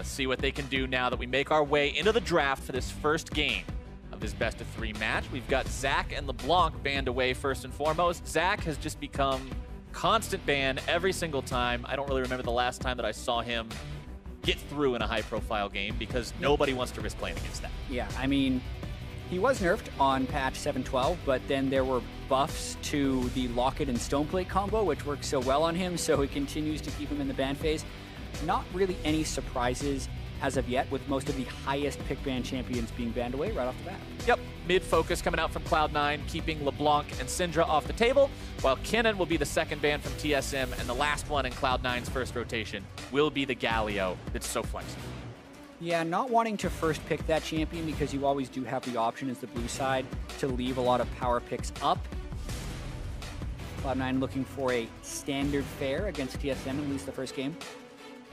Let's see what they can do now that we make our way into the draft for this first game of this best-of-3 match. We've got Zach and LeBlanc banned away first and foremost. Zach has just become constant ban every single time. I don't really remember the last time that I saw him get through in a high-profile game because nobody wants to risk playing against that. Yeah, I mean, he was nerfed on patch 7.12, but then there were buffs to the Locket and Stoneplate combo, which works so well on him, so it continues to keep him in the ban phase. Not really any surprises as of yet, with most of the highest pick ban champions being banned away right off the bat. Yep, mid-focus coming out from Cloud9, keeping LeBlanc and Syndra off the table, while Kennen will be the second ban from TSM, and the last one in Cloud9's first rotation will be the Galio that's so flexible. Yeah, not wanting to first pick that champion because you always do have the option as the blue side to leave a lot of power picks up. Cloud9 looking for a standard fare against TSM, at least the first game.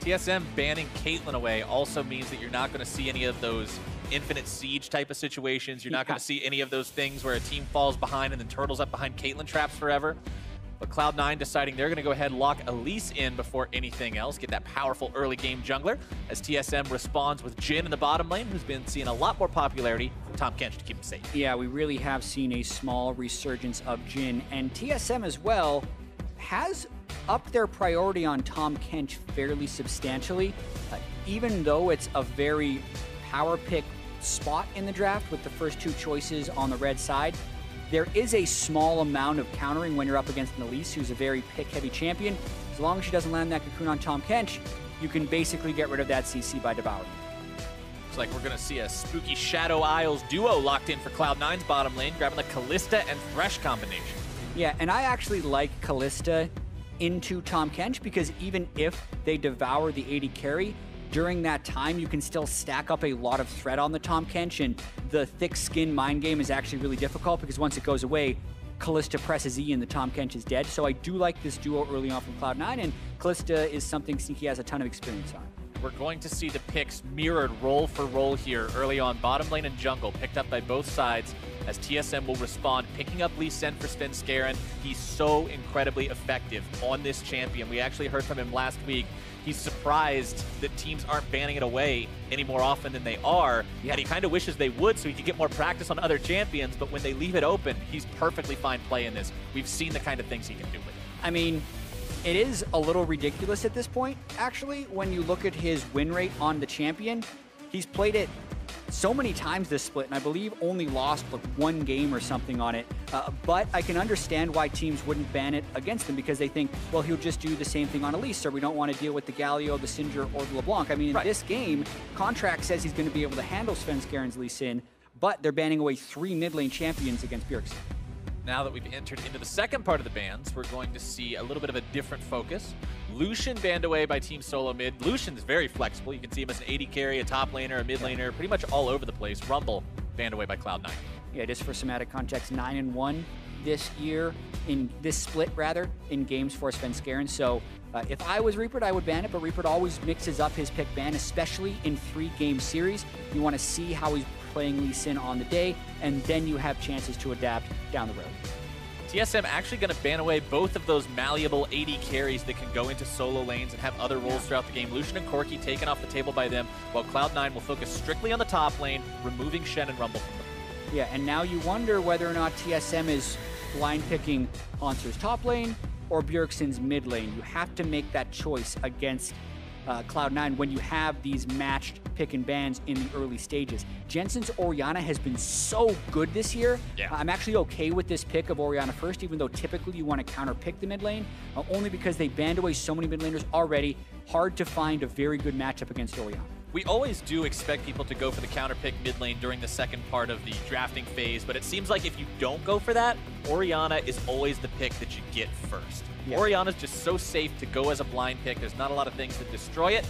TSM banning Caitlyn away also means that you're not going to see any of those infinite siege type of situations. You're not going to see any of those things where a team falls behind and then turtles up behind Caitlyn traps forever. But Cloud9 deciding they're going to go ahead and lock Elise in before anything else, get that powerful early game jungler, as TSM responds with Jhin in the bottom lane, who's been seeing a lot more popularity from Tahm Kench to keep him safe. Yeah, we really have seen a small resurgence of Jhin, and TSM as well has upped their priority on Tahm Kench fairly substantially, even though it's a very power pick spot in the draft with the first two choices on the red side. There is a small amount of countering when you're up against an Elise, who's a very pick-heavy champion. As long as she doesn't land that cocoon on Tahm Kench, you can basically get rid of that CC by devouring. Looks like we're going to see a spooky Shadow Isles duo locked in for Cloud9's bottom lane, grabbing the Kalista and Thresh combination. Yeah, and I actually like Kalista into Tahm Kench because even if they devour the AD carry, during that time, you can still stack up a lot of threat on the Tahm Kench, and the thick skin mind game is actually really difficult because once it goes away, Kalista presses E and the Tahm Kench is dead. So I do like this duo early on from Cloud9, and Kalista is something Sneaky has a ton of experience on. We're going to see the picks mirrored roll for roll here early on. Bottom lane and jungle picked up by both sides as TSM will respond, picking up Lee Sin for Svenskeren. He's so incredibly effective on this champion. We actually heard from him last week. He's surprised that teams aren't banning it away any more often than they are, and he kind of wishes they would so he could get more practice on other champions, but when they leave it open, he's perfectly fine playing this. We've seen the kind of things he can do with it. I mean, it is a little ridiculous at this point, actually, when you look at his win rate on the champion. He's played it so many times this split, and I believe only lost like one game or something on it. But I can understand why teams wouldn't ban it against him because they think, well, he'll just do the same thing on Elise, or we don't want to deal with the Galio, the Syndra, or the LeBlanc. I mean, in this game, contract says he's going to be able to handle Svenskeren's Lee Sin, but they're banning away 3 mid lane champions against Bjergsen. Now that we've entered into the second part of the bans, we're going to see a little bit of a different focus. Lucian banned away by Team Solo Mid. Lucian's very flexible. You can see him as an AD carry, a top laner, a mid laner, pretty much all over the place. Rumble banned away by Cloud9. Yeah, just for somatic context, 9-1 this year, in this split rather, in games for Svenskeren. So if I was Reaper, I would ban it, but Reaper always mixes up his pick ban, especially in 3-game series. You want to see how he's playing Lee Sin on the day, and then you have chances to adapt down the road. TSM actually going to ban away both of those malleable AD carries that can go into solo lanes and have other roles throughout the game. Lucian and Corki taken off the table by them, while Cloud9 will focus strictly on the top lane, removing Shen and Rumble from them. Yeah, and now you wonder whether or not TSM is blind picking Haunter's top lane or Bjergsen's mid lane. You have to make that choice against Cloud9 when you have these matched pick and bans in the early stages. Jensen's Orianna has been so good this year. Yeah. I'm actually okay with this pick of Orianna first, even though typically you want to counter pick the mid lane, only because they banned away so many mid laners already. Hard to find a very good matchup against Orianna. We always do expect people to go for the counter pick mid lane during the second part of the drafting phase, but it seems like if you don't go for that, Orianna is always the pick that you get first. Yeah. Orianna's just so safe to go as a blind pick. There's not a lot of things that destroy it,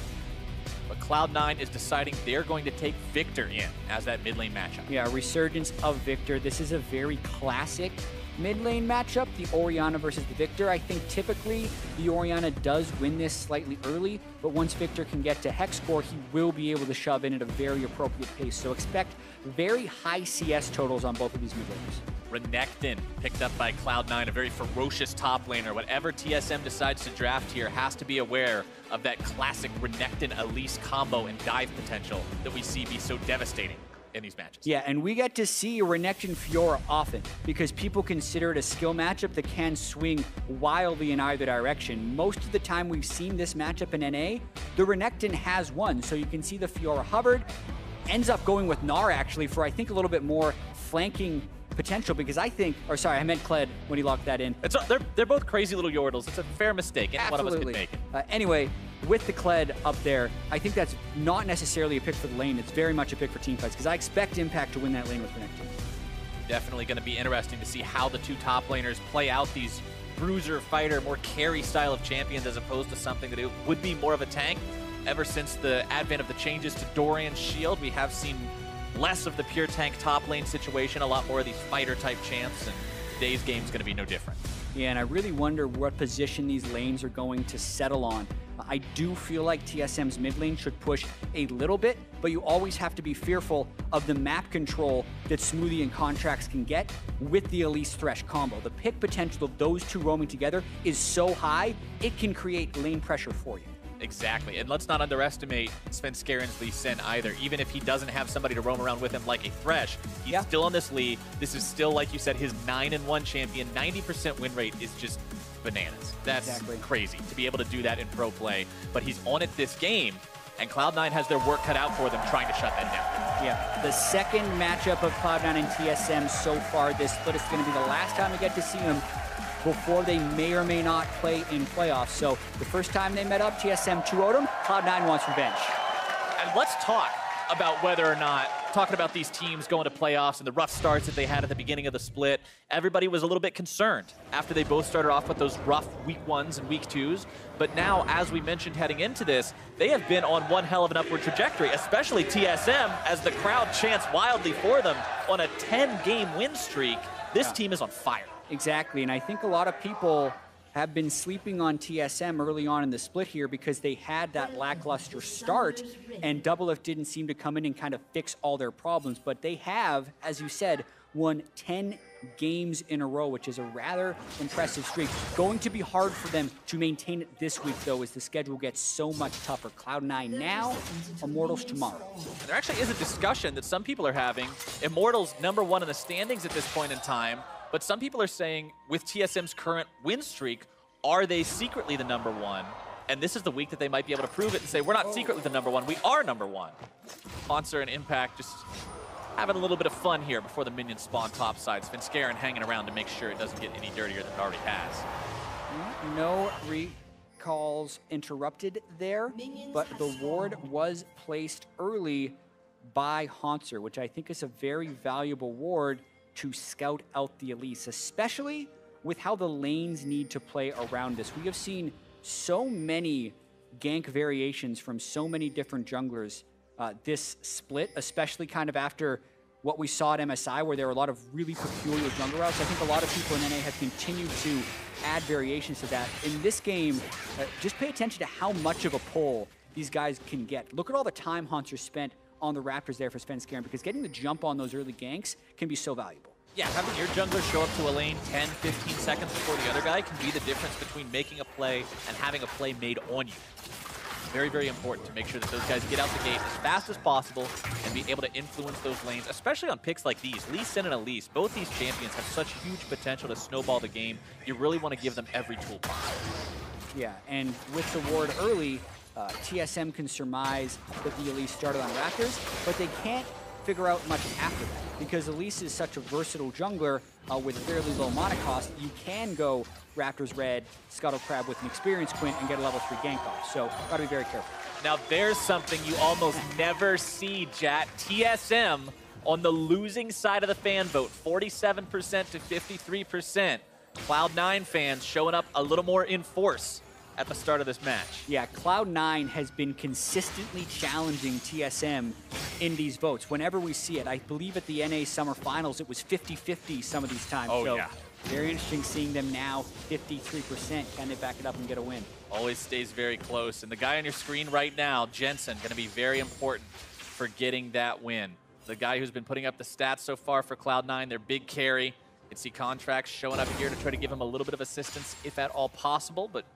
but Cloud9 is deciding they're going to take Victor in as that mid lane matchup. Yeah, resurgence of Victor. This is a very classic mid lane matchup, the Orianna versus the Victor. I think typically the Orianna does win this slightly early, but once Victor can get to Hex score, he will be able to shove in at a very appropriate pace. So expect very high CS totals on both of these mid laners. Renekton picked up by Cloud9, a very ferocious top laner. Whatever TSM decides to draft here has to be aware of that classic Renekton Elise combo and dive potential that we see be so devastating in these matches. Yeah, and we get to see Renekton Fiora often because people consider it a skill matchup that can swing wildly in either direction. Most of the time we've seen this matchup in NA, the Renekton has won. So you can see the Fiora Hubbard ends up going with Gnar actually for I think a little bit more flanking potential because I think, or sorry, I meant Kled when he locked that in. They're both crazy little Yordles. It's a fair mistake. Any one of us can make it. Anyway, with the Kled up there, I think that's not necessarily a pick for the lane. It's very much a pick for team fights because I expect Impact to win that lane with Renekton. Definitely going to be interesting to see how the two top laners play out these bruiser, fighter, more carry style of champions as opposed to something that it would be more of a tank. Ever since the advent of the changes to Dorian's shield, we have seen less of the pure tank top lane situation, a lot more of these fighter type champs, and today's game's going to be no different. Yeah, and I really wonder what position these lanes are going to settle on. I do feel like TSM's mid lane should push a little bit, but you always have to be fearful of the map control that Smoothie and Contracts can get with the Elise Thresh combo. The pick potential of those two roaming together is so high, it can create lane pressure for you. Exactly, and let's not underestimate Svenskaren's Lee Sin either. Even if he doesn't have somebody to roam around with him like a Thresh, he's still on this Lee. This is still, like you said, his 9-1 champion. 90% win rate is just bananas. That's crazy to be able to do that in pro play. But he's on it this game, and Cloud9 has their work cut out for them trying to shut that down. Yeah, the second matchup of Cloud9 and TSM so far this split is going to be the last time we get to see them before they may or may not play in playoffs. So the first time they met up, TSM 2-0'd them, Cloud9 wants revenge. And let's talk about whether or not, talking about these teams going to playoffs and the rough starts that they had at the beginning of the split, everybody was a little bit concerned after they both started off with those rough week 1s and week 2s. But now, as we mentioned heading into this, they have been on one hell of an upward trajectory, especially TSM, as the crowd chants wildly for them on a 10-game win streak. This team is on fire. Exactly, and I think a lot of people have been sleeping on TSM early on in the split here because they had that lackluster start, and Doublelift didn't seem to come in and kind of fix all their problems. But they have, as you said, won 10 games in a row, which is a rather impressive streak. Going to be hard for them to maintain it this week, though, as the schedule gets so much tougher. Cloud9 now, Immortals tomorrow. There actually is a discussion that some people are having. Immortals #1 in the standings at this point in time. But some people are saying, with TSM's current win streak, are they secretly the #1? And this is the week that they might be able to prove it and say, we're not secretly the #1, we are #1. Sponsor and Impact just having a little bit of fun here before the minions spawn topside. Svenskeren hanging around to make sure it doesn't get any dirtier than it already has. No recalls interrupted there, but the ward was placed early by Haunter, which I think is a very valuable ward to scout out the Elise, especially with how the lanes need to play around this. We have seen so many gank variations from so many different junglers this split, especially kind of after what we saw at MSI, where there were a lot of really peculiar jungle routes. I think a lot of people in NA have continued to add variations to that. In this game, just pay attention to how much of a pull these guys can get. Look at all the time Haunter spent on the Raptors there for Svenskeren, because getting the jump on those early ganks can be so valuable. Yeah, having your jungler show up to a lane 10, 15 seconds before the other guy can be the difference between making a play and having a play made on you. Very, very important to make sure that those guys get out the gate as fast as possible and be able to influence those lanes, especially on picks like these. Lee Sin and Elise, both these champions have such huge potential to snowball the game. You really want to give them every tool possible. Yeah, and with the ward early, TSM can surmise that the Elise started on Raptors, but they can't figure out much after that, because Elise is such a versatile jungler with fairly low mana cost. You can go Raptors red, Scuttle Crab with an experienced Quint and get a level 3 gank off, so gotta be very careful. Now there's something you almost never see, Jat. TSM on the losing side of the fan vote, 47% to 53%. Cloud9 fans showing up a little more in force at the start of this match. Yeah, Cloud9 has been consistently challenging TSM in these votes. Whenever we see it, I believe at the NA Summer Finals, it was 50-50 some of these times. Oh, so yeah. Very interesting seeing them now 53%. Can they back it up and get a win? Always stays very close. And the guy on your screen right now, Jensen, going to be very important for getting that win. The guy who's been putting up the stats so far for Cloud9, their big carry. You can see Contracts showing up here to try to give him a little bit of assistance, if at all possible. But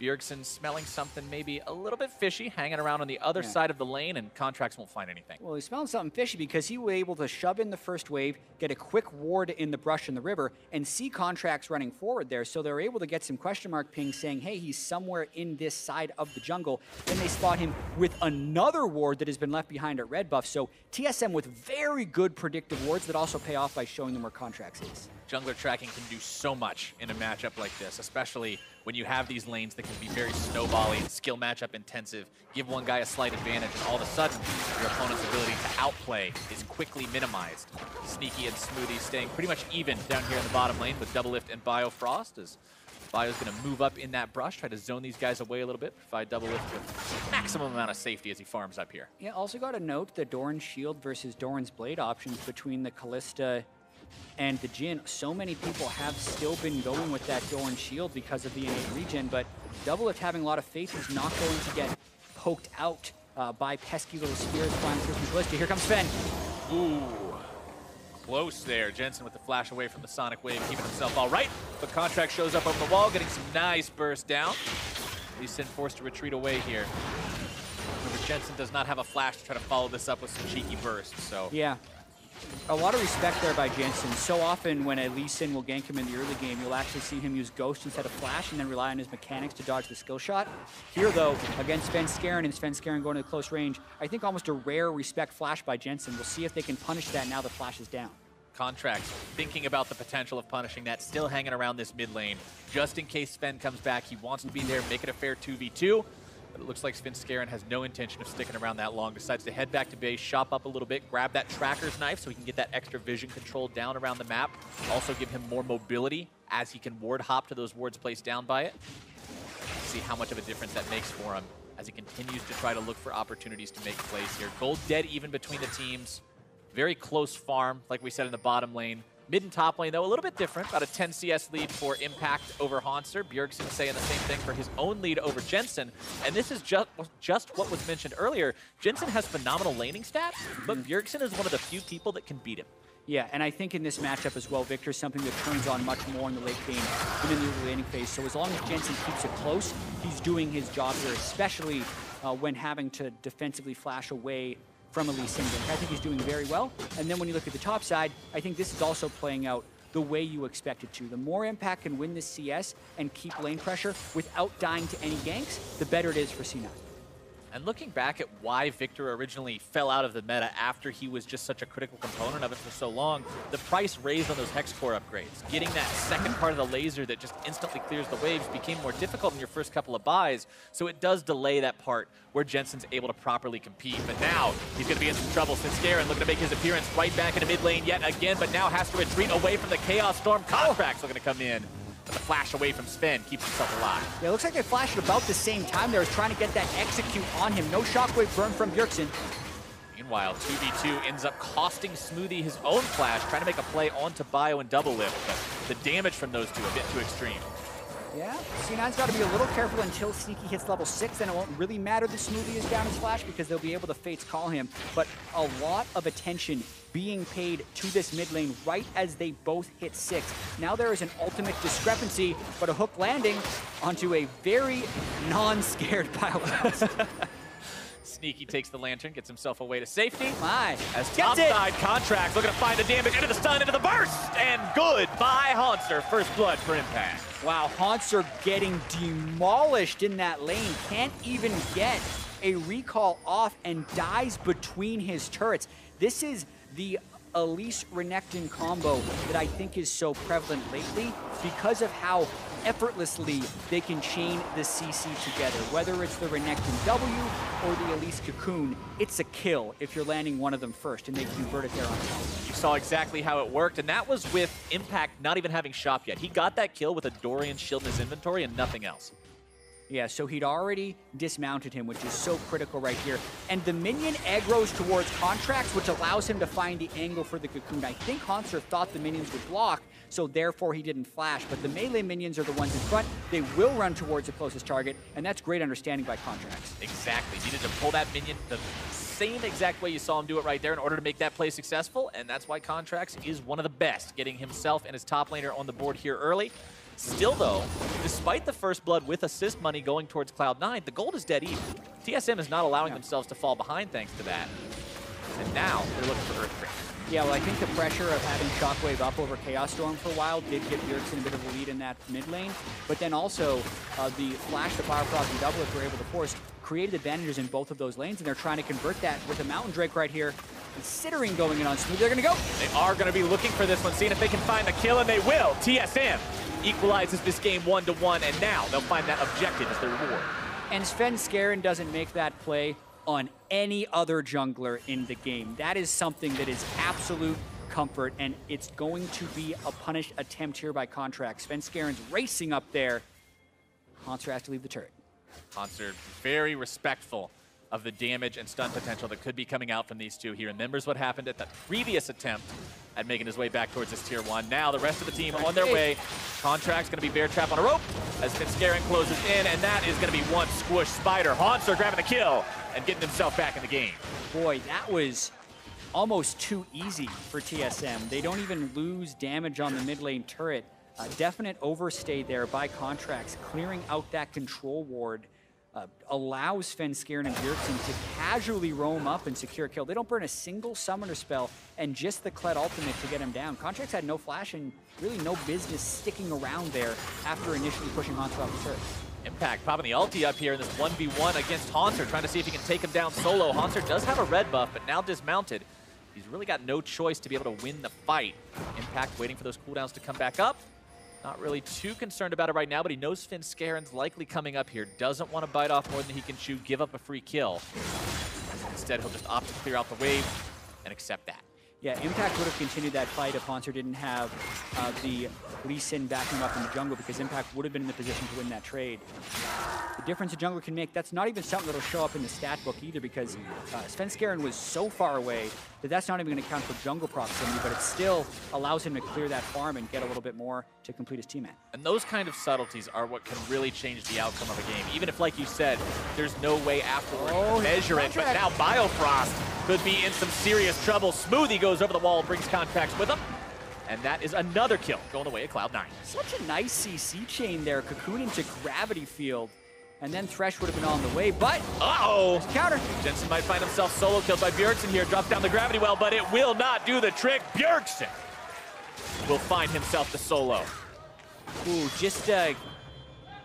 Bjergsen smelling something maybe a little bit fishy, hanging around on the other side of the lane, and Contracts won't find anything. Well, he's smelling something fishy because he was able to shove in the first wave, get a quick ward in the brush in the river, and see Contracts running forward there. So they're able to get some question mark pings saying, hey, he's somewhere in this side of the jungle. Then they spot him with another ward that has been left behind at red buff. So TSM with very good predictive wards that also pay off by showing them where Contracts is. Jungler tracking can do so much in a matchup like this, especially when you have these lanes that can be very snowbally and skill matchup intensive. Give one guy a slight advantage, and all of a sudden, your opponent's ability to outplay is quickly minimized. Sneaky and Smoothie staying pretty much even down here in the bottom lane with Double Lift and Biofrost, as Bio's going to move up in that brush, try to zone these guys away a little bit, provide Double Lift with maximum amount of safety as he farms up here. Yeah, also got to note the Doran's Shield versus Doran's Blade options between the Kalista and the Jhin. So many people have still been going with that Doran Shield because of the innate regen, but Double Lift having a lot of faith is not going to get poked out by pesky little spears flying through from Kalista. Here comes Sven. Ooh, close there. Jensen with the flash away from the Sonic Wave, keeping himself all right, but Contract shows up over the wall, getting some nice burst down. Lee Sin forced to retreat away here. Remember, Jensen does not have a flash to try to follow this up with some cheeky bursts, so. Yeah. A lot of respect there by Jensen. So often when a Lee Sin will gank him in the early game, you'll actually see him use Ghost instead of Flash and then rely on his mechanics to dodge the skill shot. Here, though, against Svenskeren and Svenskeren going to the close range, I think almost a rare respect Flash by Jensen. We'll see if they can punish that now the Flash is down. Contracts thinking about the potential of punishing that, still hanging around this mid lane. Just in case Sven comes back, he wants to be there, make it a fair 2v2. But it looks like Svenskeren has no intention of sticking around that long. Decides to head back to base, shop up a little bit, grab that Tracker's Knife so he can get that extra vision control down around the map. Also give him more mobility as he can ward hop to those wards placed down by it. See how much of a difference that makes for him as he continues to try to look for opportunities to make plays here. Gold dead even between the teams. Very close farm, like we said in the bottom lane. Mid and top lane, though, a little bit different. About a 10 CS lead for Impact over Hanser. Bjergsen saying the same thing for his own lead over Jensen. And this is just what was mentioned earlier. Jensen has phenomenal laning stats, but Bjergsen is one of the few people that can beat him. Yeah, and I think in this matchup as well, Victor's something that turns on much more in the late game than in the early laning phase. So as long as Jensen keeps it close, he's doing his job here, especially when having to defensively flash away from a Lee Sin gank. I think he's doing very well. And then when you look at the top side, I think this is also playing out the way you expect it to. The more Impact can win this CS and keep lane pressure without dying to any ganks, the better it is for C9. And looking back at why Victor originally fell out of the meta after he was just such a critical component of it for so long, the price raised on those Hex Core upgrades. Getting that second part of the laser that just instantly clears the waves became more difficult in your first couple of buys, so it does delay that part where Jensen's able to properly compete. But now he's going to be in some trouble since Garen looking to make his appearance right back into mid lane yet again, but now has to retreat away from the Chaos Storm. Contracts looking to come in. But the flash away from Sven keeps himself alive. Yeah, it looks like they flashed at about the same time. They were trying to get that execute on him. No shockwave burn from Bjergsen. Meanwhile, 2v2 ends up costing Smoothie his own flash, trying to make a play onto Bio and Double Lift, but the damage from those two a bit too extreme. Yeah, C9's got to be a little careful until Sneaky hits level 6, then it won't really matter that Smoothie is down his flash because they'll be able to Fates call him. But a lot of attention being paid to this mid lane right as they both hit 6. Now there is an ultimate discrepancy, but a hook landing onto a very non-scared Biofrost. Sneaky takes the lantern, gets himself away to safety. My, as topside Contracts looking to find the damage into the stun, into the burst, and goodbye Hanser. First blood for Impact. Wow, Hanser getting demolished in that lane. Can't even get a recall off and dies between his turrets. This is the Elise Renekton combo that I think is so prevalent lately because of how effortlessly they can chain the CC together. Whether it's the Renekton W or the Elise Cocoon, it's a kill if you're landing one of them first and they convert it there on top. You saw exactly how it worked, and that was with Impact not even having shop yet. He got that kill with a Dorian shield in his inventory and nothing else. Yeah, so he'd already dismounted him, which is so critical right here. And the minion aggroes towards Contracts, which allows him to find the angle for the Cocoon. I think Hanser thought the minions would block, so therefore he didn't flash. But the melee minions are the ones in front. They will run towards the closest target, and that's great understanding by Contracts. Exactly. Needed to pull that minion the same exact way you saw him do it right there in order to make that play successful, and that's why Contracts is one of the best, getting himself and his top laner on the board here early. Still, though, despite the first blood with assist money going towards Cloud9, the gold is dead even. TSM is not allowing themselves to fall behind thanks to that. And now they're looking for Earthquake. Yeah, well, I think the pressure of having Shockwave up over Chaos Storm for a while did give Bjergsen a bit of a lead in that mid lane. But then also, the Flash, the Fire Frost, and Doublet were able to force created advantages in both of those lanes, and they're trying to convert that with a Mountain Drake right here. Considering going in on Smooth, they're going to go. They are going to be looking for this one, seeing if they can find the kill, and they will. TSM equalizes this game 1-1, and now they'll find that objective as their reward. And Svenskeren doesn't make that play on any other jungler in the game. That is something that is absolute comfort, and it's going to be a punished attempt here by Contract. Svenskeren's racing up there. Hanser has to leave the turret. Hanser very respectful of the damage and stun potential that could be coming out from these two. He remembers what happened at the previous attempt at making his way back towards this tier 1. Now the rest of the team on their way. Contract's going to be bear trap on a rope as Svenskeren closes in, and that is going to be one squish spider. Hanser grabbing the kill and getting himself back in the game. Boy, that was almost too easy for TSM. They don't even lose damage on the mid lane turret. A definite overstay there by Contracts, clearing out that control ward. Allows Svenskeren and Bjergsen to casually roam up and secure a kill. They don't burn a single summoner spell and just the Kled ultimate to get him down. Contracts had no flash and really no business sticking around there after initially pushing Hanser off the turret. Impact popping the ulti up here in this 1v1 against Hanser, trying to see if he can take him down solo. Hanser does have a red buff, but now dismounted. He's really got no choice to be able to win the fight. Impact waiting for those cooldowns to come back up. Not really too concerned about it right now, but he knows Svenskeren's likely coming up here. Doesn't want to bite off more than he can chew, give up a free kill. Instead, he'll just opt to clear out the wave and accept that. Yeah, Impact would have continued that fight if Hanser didn't have the Lee Sin backing him up in the jungle, because Impact would have been in the position to win that trade. The difference a jungler can make, that's not even something that'll show up in the stat book either, because Svenskeren was so far away that that's not even going to count for jungle proximity, but it still allows him to clear that farm and get a little bit more to complete his teammate. And those kind of subtleties are what can really change the outcome of a game. Even if, like you said, there's no way afterward to measure it, but now Biofrost could be in some serious trouble. Smoothie goes over the wall, brings Contracts with him. And that is another kill going away at Cloud9. Such a nice CC chain there. Cocoon into Gravity Field. And then Thresh would have been on the way, but... Uh-oh! Counter. Jensen might find himself solo killed by Bjergsen here. Drops down the Gravity Well, but it will not do the trick. Bjergsen will find himself the solo. Ooh, just a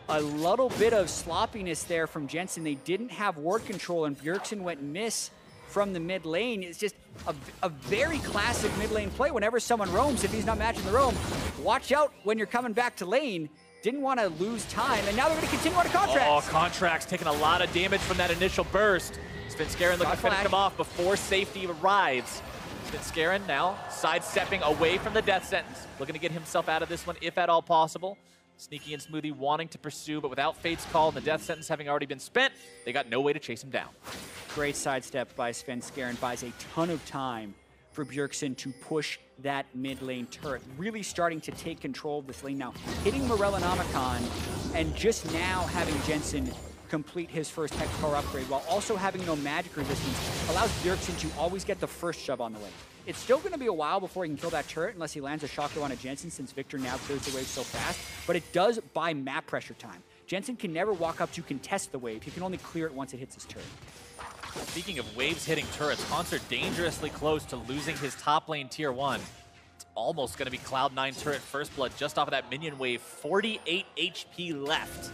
little bit of sloppiness there from Jensen. They didn't have ward control, and Bjergsen went miss from the mid lane. It's just a very classic mid lane play. Whenever someone roams, if he's not matching the roam, watch out when you're coming back to lane. Didn't want to lose time, and now they're going to continue on a Contract. Oh, Contract's taking a lot of damage from that initial burst. Svenskeren looking to finish him off before safety arrives. Svenskeren now sidestepping away from the death sentence, looking to get himself out of this one if at all possible. Sneaky and Smoothie wanting to pursue, but without Fate's Call and the death sentence having already been spent, they got no way to chase him down. Great sidestep by Svenskeren, buys a ton of time for Bjergsen to push that mid lane turret, really starting to take control of this lane now, hitting Morellonomicon, and just now having Jensen complete his first Hexcore upgrade while also having no magic resistance allows Bjergsen to always get the first shove on the lane. It's still going to be a while before he can kill that turret unless he lands a Shock on a Jensen, since Victor now clears the wave so fast, but it does buy map pressure time. Jensen can never walk up to contest the wave. He can only clear it once it hits his turret. Speaking of waves hitting turrets, Hanser dangerously close to losing his top lane tier 1. It's almost going to be Cloud9 turret first blood just off of that minion wave. 48 HP left.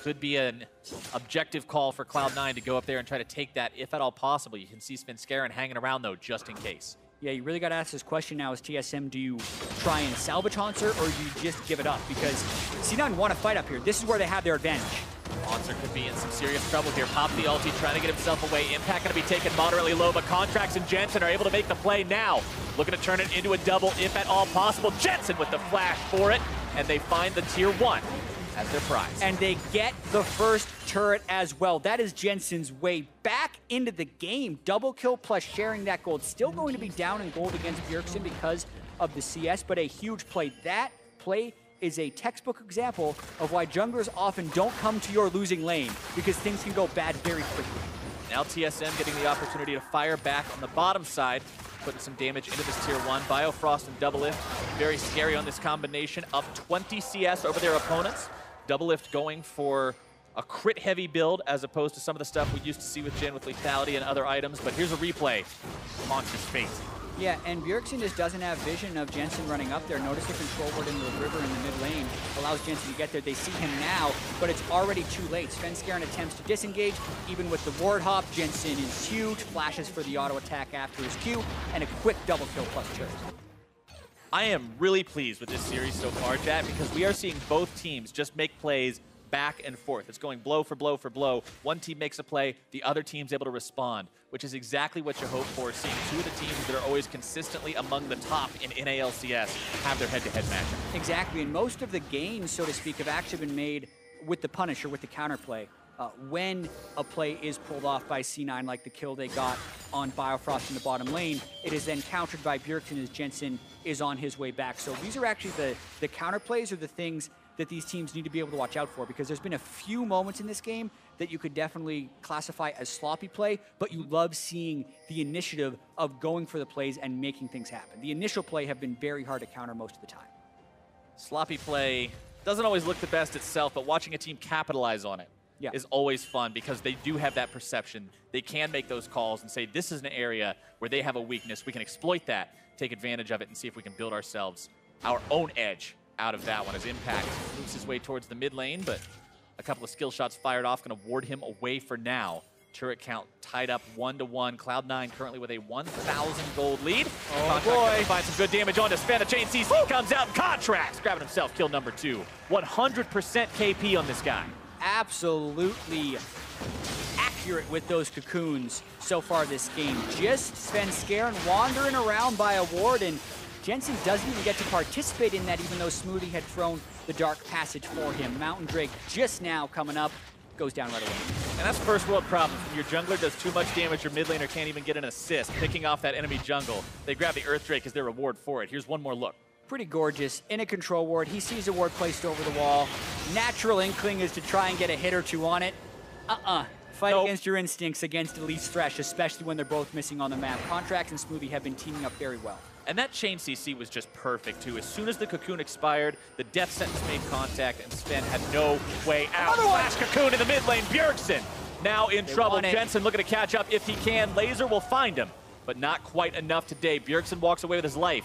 Could be an objective call for Cloud9 to go up there and try to take that if at all possible. You can see Svenskeren hanging around though, just in case. Yeah, you really got to ask this question now as TSM. Do you try and salvage Hanser, or do you just give it up? Because C9 want to fight up here. This is where they have their advantage. Hanser could be in some serious trouble here. Pop the ulti, trying to get himself away. Impact going to be taken moderately low, but Contracts and Jensen are able to make the play now. Looking to turn it into a double if at all possible. Jensen with the flash for it, and they find the tier 1 as their prize. And they get the first turret as well. That is Jensen's way back into the game. Double kill plus sharing that gold. Still going to be down in gold against Bjergsen because of the CS, but a huge play. That play is a textbook example of why junglers often don't come to your losing lane, because things can go bad very quickly. Now TSM getting the opportunity to fire back on the bottom side, putting some damage into this tier 1. Biofrost and Doublelift, very scary on this combination. Up 20 CS over their opponents. Doublelift going for a crit-heavy build as opposed to some of the stuff we used to see with Jhin with lethality and other items. But here's a replay. Monster's fate. Yeah, and Bjergsen just doesn't have vision of Jensen running up there. Notice the control ward into the river in the mid lane allows Jensen to get there. They see him now, but it's already too late. Svenskeren attempts to disengage. Even with the ward hop, Jensen is huge. Flashes for the auto attack after his Q, and a quick double kill plus turret. I am really pleased with this series so far, Chat, because we are seeing both teams just make plays back and forth. It's going blow for blow for blow. One team makes a play, the other team's able to respond, which is exactly what you hope for, seeing two of the teams that are always consistently among the top in NALCS have their head-to-head matchup. Exactly, and most of the gains, so to speak, have actually been made with the punish or with the counterplay. When a play is pulled off by C9, like the kill they got on Biofrost in the bottom lane, it is then countered by Bjergsen as Jensen is on his way back. So these are actually the counterplays, or the things that these teams need to be able to watch out for, because there's been a few moments in this game that you could definitely classify as sloppy play, but you love seeing the initiative of going for the plays and making things happen. The initial play have been very hard to counter most of the time. Sloppy play doesn't always look the best itself, but watching a team capitalize on it is always fun, because they do have that perception. They can make those calls and say, this is an area where they have a weakness. We can exploit that, take advantage of it, and see if we can build ourselves our own edge out of that one, as Impact moves his way towards the mid lane, but a couple of skill shots fired off, going to ward him away for now. Turret count tied up 1-1. Cloud9 currently with a 1,000 gold lead. Oh boy. Finds some good damage on to Sven. The chain CC comes out and Contracts, grabbing himself kill number 2. 100% KP on this guy. Absolutely accurate with those cocoons so far this game. Just Svenskeren wandering around by a ward, and Jensen doesn't even get to participate in that, even though Smoothie had thrown the Dark Passage for him. Mountain Drake just now coming up, goes down right away. And that's first world problem. When your jungler does too much damage, your mid laner can't even get an assist, picking off that enemy jungle. They grab the Earth Drake as their reward for it. Here's one more look. Pretty gorgeous. In a control ward, he sees a ward placed over the wall. Natural inkling is to try and get a hit or two on it. Fight against your instincts against Elise Fresh, especially when they're both missing on the map. Contracts and Smoothie have been teaming up very well. And that chain CC was just perfect, too. As soon as the cocoon expired, the death sentence made contact, and Sven had no way out. Flash cocoon in the mid lane. Bjergsen now in trouble. Jensen looking to catch up if he can. Laser will find him, but not quite enough today. Bjergsen walks away with his life,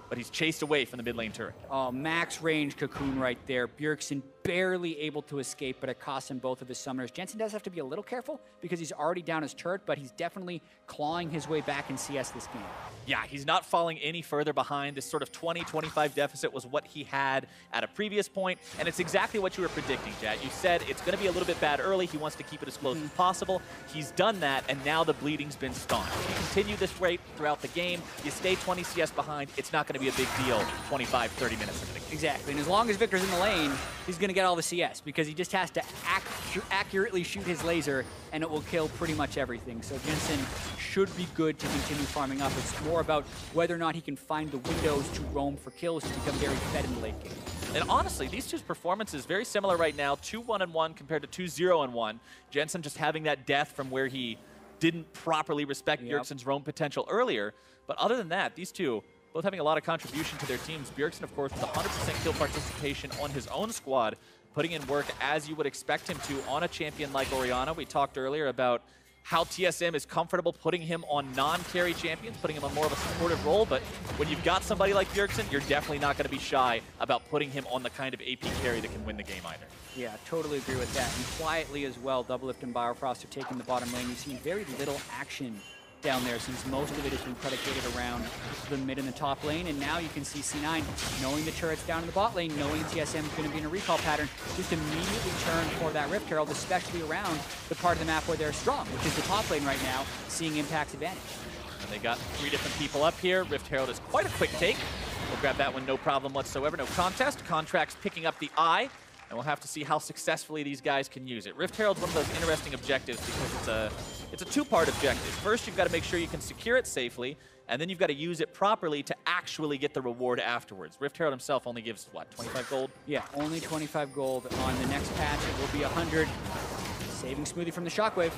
but he's chased away from the mid lane turret. Oh, max range cocoon right there. Bjergsen barely able to escape, but it costs him both of his summoners. Jensen does have to be a little careful because he's already down his turret, but he's definitely clawing his way back in CS this game. Yeah, he's not falling any further behind. This sort of 20-25 deficit was what he had at a previous point, and it's exactly what you were predicting, Jad. You said it's going to be a little bit bad early. He wants to keep it as close as possible. He's done that, and now the bleeding's been staunched. If you continue this rate throughout the game, you stay 20 CS behind, it's not going to be a big deal 25, 30 minutes into the game. Exactly, and as long as Victor's in the lane, he's going to get all the CS, because he just has to accurately shoot his laser, and it will kill pretty much everything. So Jensen should be good to continue farming up. It's more about whether or not he can find the windows to roam for kills to become very fed in the late game. And honestly, these two's performances very similar right now. 2-1-1 compared to 2-0-1. Jensen just having that death from where he didn't properly respect Bjergsen's roam potential earlier. But other than that, these two both having a lot of contribution to their teams. Bjergsen, of course, with 100% kill participation on his own squad, putting in work as you would expect him to on a champion like Orianna. We talked earlier about how TSM is comfortable putting him on non-carry champions, putting him on more of a supportive role, but when you've got somebody like Bjergsen, you're definitely not going to be shy about putting him on the kind of AP carry that can win the game either. Yeah, totally agree with that. And quietly as well, Doublelift and Biofrost are taking the bottom lane. We've seen very little action down there, since most of it has been predicated around the mid and the top lane. And now you can see C9 knowing the turret's down in the bot lane, knowing TSM is going to be in a recall pattern, just immediately turn for that Rift Herald, especially around the part of the map where they're strong, which is the top lane right now, seeing Impact's advantage. And they got 3 different people up here. Rift Herald is quite a quick take. We'll grab that one, no problem whatsoever, no contest. Contracts picking up the eye. and we'll have to see how successfully these guys can use it. Rift Herald's one of those interesting objectives because it's a two-part objective. First, you've got to make sure you can secure it safely, and then you've got to use it properly to actually get the reward afterwards. Rift Herald himself only gives, what, 25 gold? Yeah, only 25 gold. On the next patch, it will be 100. Saving Smoothie from the Shockwave.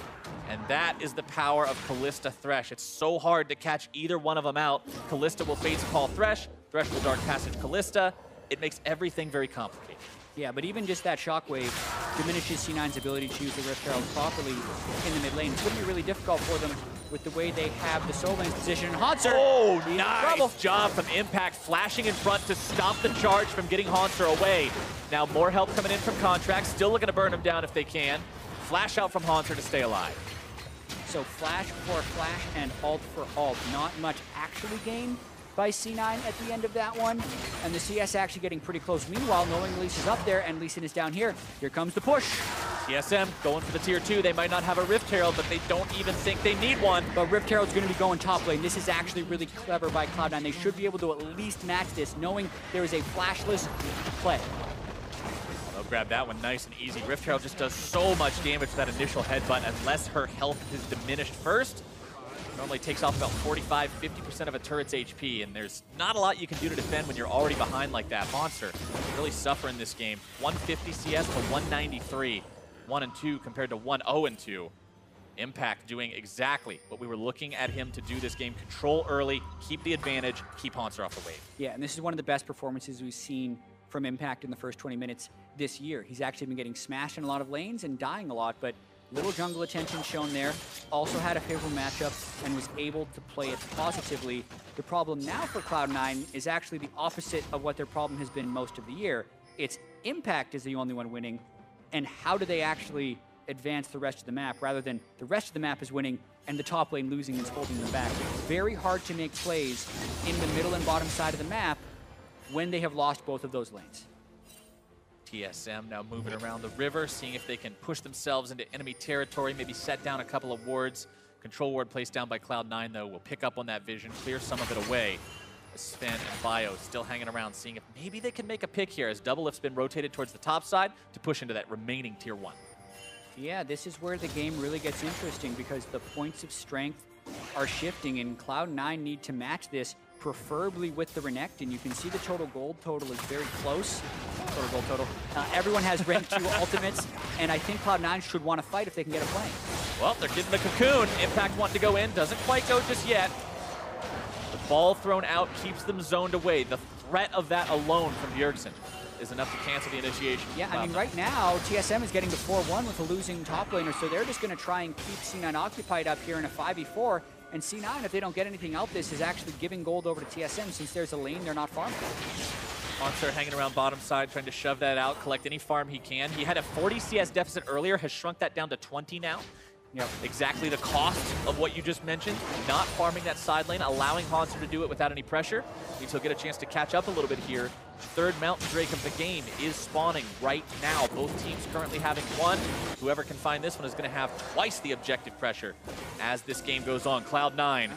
And that is the power of Callista Thresh. It's so hard to catch either one of them out. Callista will Fate's Call Thresh, Thresh will Dark Passage Callista. It makes everything very complicated. Yeah, but even just that Shockwave diminishes C9's ability to use the Rift Herald properly in the mid lane. It's going to be really difficult for them with the way they have the soul lane position. Haunter! Oh, nice job from Impact, flashing in front to stop the charge from getting Haunter away. Now more help coming in from Contract, still looking to burn him down if they can. Flash out from Haunter to stay alive. So flash for flash and ult for ult. Not much actually gained by C9 at the end of that one. And the CS actually getting pretty close. Meanwhile, knowing Lee Sin is up there and Lee Sin is down here, here comes the push. TSM going for the tier 2. They might not have a Rift Herald, but they don't even think they need one. But Rift Herald's going to be going top lane. This is actually really clever by Cloud9. They should be able to at least match this, knowing there is a flashless play. They'll grab that one nice and easy. Rift Herald just does so much damage to that initial headbutt unless her health is diminished first. Normally takes off about 45–50% of a turret's HP, and there's not a lot you can do to defend when you're already behind like that. Monster really suffering this game. 150 CS to 193. 1 and 2 compared to 1-0 and 2. Impact doing exactly what we were looking at him to do this game. Control early, keep the advantage, keep Haunter off the wave. Yeah, and this is one of the best performances we've seen from Impact in the first 20 minutes this year. He's actually been getting smashed in a lot of lanes and dying a lot, but little jungle attention shown there. Also had a favorable matchup and was able to play it positively. The problem now for Cloud9 is actually the opposite of what their problem has been most of the year. It's Impact is the only one winning, and how do they actually advance the rest of the map rather than the rest of the map is winning and the top lane losing and holding them back. Very hard to make plays in the middle and bottom side of the map when they have lost both of those lanes. TSM now moving around the river, seeing if they can push themselves into enemy territory, maybe set down a couple of wards. Control ward placed down by Cloud9, though, will pick up on that vision, clear some of it away. Sven and Bio still hanging around, seeing if maybe they can make a pick here as Doublelift's been rotated towards the top side to push into that remaining tier 1. Yeah, this is where the game really gets interesting because the points of strength are shifting, and Cloud9 need to match this, preferably with the Renekton. And you can see the total gold total is very close. Total gold total. Everyone has rank 2 ultimates, and I think Cloud9 should want to fight if they can get a play. Well, they're getting the cocoon. Impact wanting to go in, doesn't quite go just yet. The ball thrown out keeps them zoned away. The threat of that alone from Bjergsen is enough to cancel the initiation. Yeah, I mean, right now, TSM is getting to 4-1 with a losing top laner, so they're just going to try and keep C9 occupied up here in a 5v4. And C9, if they don't get anything out, this is actually giving gold over to TSM since there's a lane they're not farming. Monster hanging around bottom side, trying to shove that out, collect any farm he can. He had a 40 CS deficit earlier, has shrunk that down to 20 now. Yep. Exactly the cost of what you just mentioned. Not farming that side lane, allowing Haunter to do it without any pressure. Means he'll get a chance to catch up a little bit here. Third Mountain Drake of the game is spawning right now. Both teams currently having one. Whoever can find this one is going to have twice the objective pressure as this game goes on. Cloud9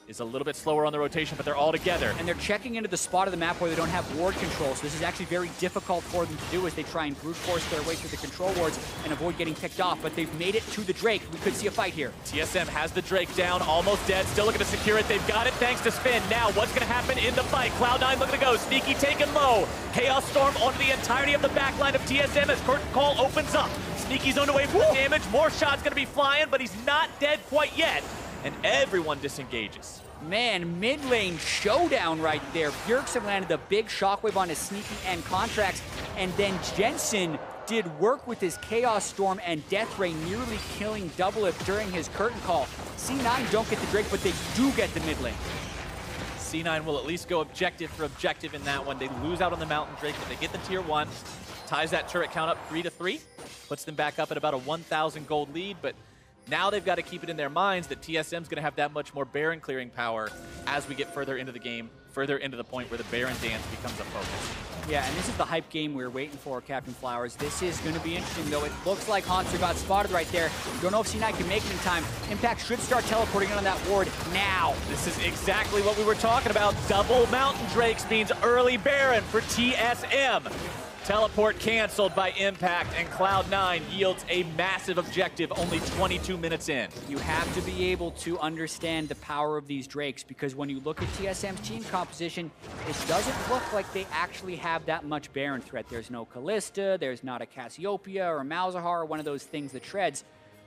is a little bit slower on the rotation, but they're all together. And they're checking into the spot of the map where they don't have ward control, so this is actually very difficult for them to do as they try and brute force their way through the control wards and avoid getting picked off, but they've made it to the Drake. We could see a fight here. TSM has the Drake down, almost dead, still looking to secure it. They've got it thanks to Spin. Now, what's going to happen in the fight? Cloud9 looking to go, Sneaky taken low. Chaos Storm onto the entirety of the backline of TSM as Curtain Call opens up. Sneaky's on the way for the damage, more shots going to be flying, but he's not dead quite yet. And everyone disengages. Man, mid lane showdown right there. Bjergsen landed a big shockwave on his Sneaky and Contracts, and then Jensen did work with his Chaos Storm and Death Ray, nearly killing Doublelift during his Curtain Call. C9 don't get the Drake, but they do get the mid lane. C9 will at least go objective for objective in that one. They lose out on the Mountain Drake, but they get the tier 1. Ties that turret count up 3-3. Puts them back up at about a 1,000 gold lead, but now they've got to keep it in their minds that TSM's going to have that much more Baron clearing power as we get further into the game, further into the point where the Baron dance becomes a focus. Yeah, and this is the hype game we were waiting for, Captain Flowers. This is going to be interesting, though. It looks like Haunter got spotted right there. Don't know if C9 can make it in time. Impact should start teleporting in on that ward now. This is exactly what we were talking about. Double Mountain Drakes means early Baron for TSM. Teleport canceled by Impact, and Cloud9 yields a massive objective only 22 minutes in. You have to be able to understand the power of these Drakes, because when you look at TSM's team composition, it doesn't look like they actually have that much Baron threat. There's no Callista, there's not a Cassiopeia or a Malzahar, or one of those things that shreds.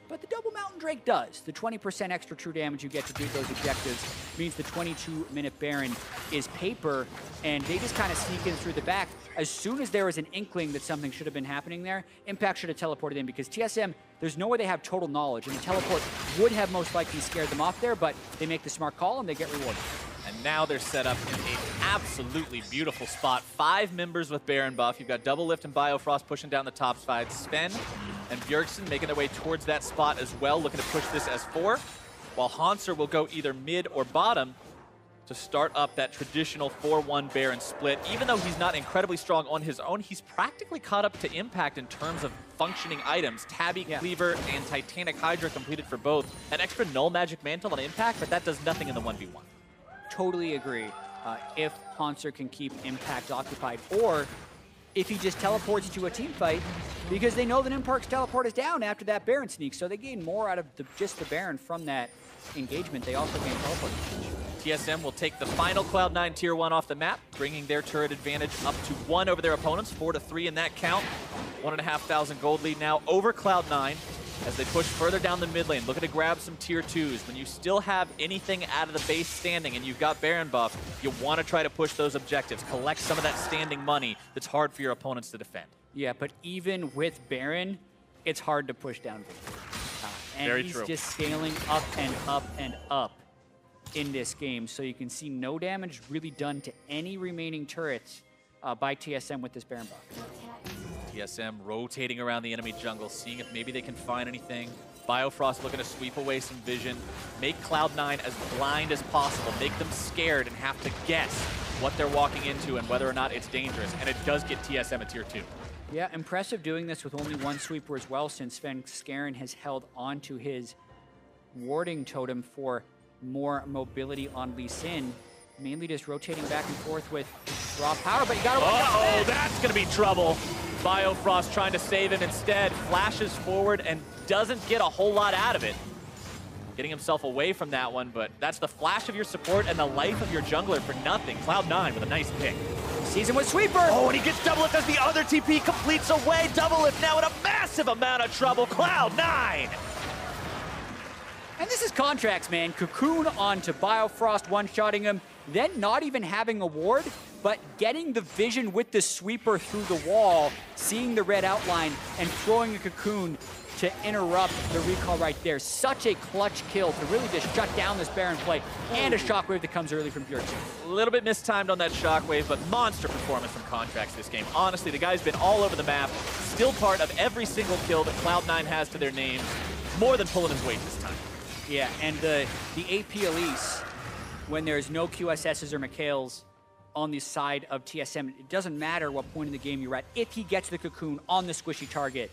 But the Double Mountain Drake does. The 20% extra true damage you get to do those objectives means the 22-minute Baron is paper, and they just kind of sneak in through the back. As soon as there was an inkling that something should have been happening there, Impact should have teleported in, because TSM, there's no way they have total knowledge, and the teleport would have most likely scared them off there, but they make the smart call and they get rewarded. And now they're set up in an absolutely beautiful spot. 5 members with Baron buff. You've got Double Lift and Biofrost pushing down the top side. Sven and Bjergsen making their way towards that spot as well, looking to push this as 4, while Hanser will go either mid or bottom to start up that traditional 4-1 Baron split. Even though he's not incredibly strong on his own, he's practically caught up to Impact in terms of functioning items. Tabby, Cleaver, and Titanic Hydra completed for both. An extra Null Magic Mantle on Impact, but that does nothing in the 1v1. Totally agree. If Hanser can keep Impact occupied, or if he just teleports to a team fight, because they know that Impact's teleport is down after that Baron sneak, so they gain more out of just the Baron from that engagement. They also gain teleport damage. TSM will take the final Cloud9 Tier 1 off the map, bringing their turret advantage up to 1 over their opponents, 4-3 in that count. 1,500 gold lead now over Cloud9 as they push further down the mid lane, looking to grab some Tier 2s. When you still have anything out of the base standing and you've got Baron buff, you want to try to push those objectives, collect some of that standing money that's hard for your opponents to defend. Yeah, but even with Baron, it's hard to push down Victor. And Very he's true. just scaling up and up and up in this game, so you can see no damage really done to any remaining turrets by TSM with this Baron buff. TSM rotating around the enemy jungle, seeing if maybe they can find anything. Biofrost looking to sweep away some vision, make Cloud9 as blind as possible, make them scared and have to guess what they're walking into and whether or not it's dangerous, and it does get TSM a Tier 2. Yeah, impressive doing this with only 1 sweeper as well, since Sven Skaren has held onto his warding totem for more mobility on Lee Sin, mainly just rotating back and forth with raw power, but you gotta watch out. Oh, that's gonna be trouble. Biofrost trying to save him instead, flashes forward and doesn't get a whole lot out of it. Getting himself away from that one, but that's the flash of your support and the life of your jungler for nothing. Cloud9 with a nice pick. Season with sweeper. Oh, and he gets double lift as the other TP completes away. Double lift now in a massive amount of trouble. Cloud9. And this is contracts, man. Cocoon onto Biofrost, one-shotting him, then not even having a ward, but getting the vision with the sweeper through the wall, seeing the red outline, and throwing a Cocoon to interrupt the recall right there. Such a clutch kill to really just shut down this Baron play, and a shockwave that comes early from Bjergsen. A little bit mistimed on that shockwave, but monster performance from Contracts this game. Honestly, the guy's been all over the map, still part of every single kill that Cloud9 has to their name, more than pulling his weight this time. Yeah, and the AP Elise, when there's no QSSs or Mikhails on the side of TSM, it doesn't matter what point in the game you're at. If he gets the Cocoon on the squishy target,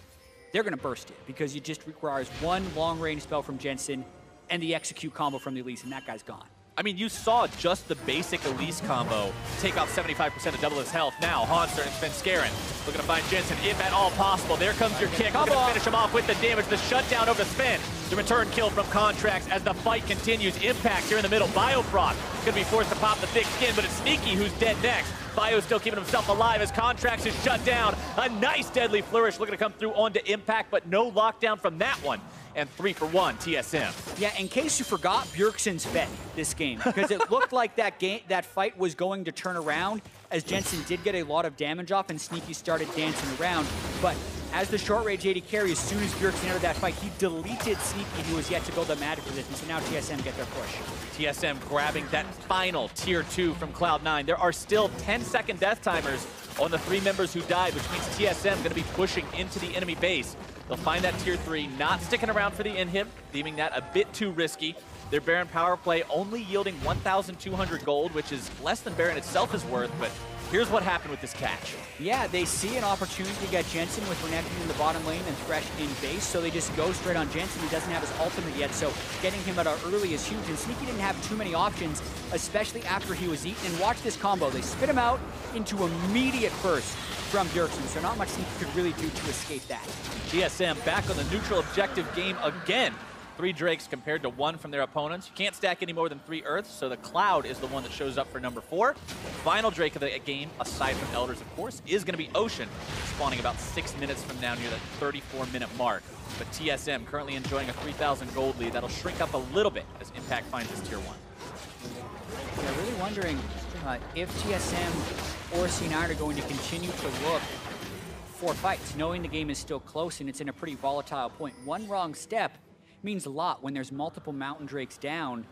they're going to burst it, because it just requires one long-range spell from Jensen and the execute combo from the Elise, and that guy's gone. I mean, you saw just the basic Elise combo take off 75% of double his health. Now, Hanser and Sven Skaren looking to find Jensen, if at all possible. There comes your kick. We're going to finish him off with the damage. The shutdown over Sven. The return kill from Contracts as the fight continues. Impact here in the middle. Biofrost going to be forced to pop the thick skin, but it's Sneaky who's dead next. Bio still keeping himself alive as Contracts is shut down. A nice deadly flourish looking to come through onto Impact, but no lockdown from that one. And 3-for-1 TSM. Yeah, in case you forgot, Bjergsen's fed this game, because it looked like that fight was going to turn around, as Jensen did get a lot of damage off and Sneaky started dancing around. But as the short range AD carry, as soon as Bjergsen entered that fight, he deleted Sneaky, who was yet to build a magic position. So now TSM get their push. TSM grabbing that final Tier 2 from Cloud9. There are still 10-second death timers on the 3 members who died, which means TSM going to be pushing into the enemy base. They'll find that Tier 3, not sticking around for the inhib, deeming that a bit too risky. Their Baron power play only yielding 1,200 gold, which is less than Baron itself is worth, but here's what happened with this catch. Yeah, they see an opportunity to get Jensen with Renekton in the bottom lane and Thresh in base, so they just go straight on Jensen. He doesn't have his ultimate yet, so getting him out early is huge, and Sneaky didn't have too many options, especially after he was eaten. And watch this combo. They spit him out into immediate burst. from Bjergsen, so not much Sneaky could really do to escape that. TSM back on the neutral objective game again. 3 Drakes compared to 1 from their opponents. You can't stack any more than 3 Earths, so the Cloud is the one that shows up for number 4. Final Drake of the game, aside from Elders, of course, is going to be Ocean, spawning about 6 minutes from now near the 34-minute mark. But TSM currently enjoying a 3,000 gold lead. That'll shrink up a little bit as Impact finds his tier 1. Yeah, really wondering if TSM or C9 are going to continue to look for fights, knowing the game is still close and it's in a pretty volatile point. One wrong step means a lot when there's multiple Mountain Drakes down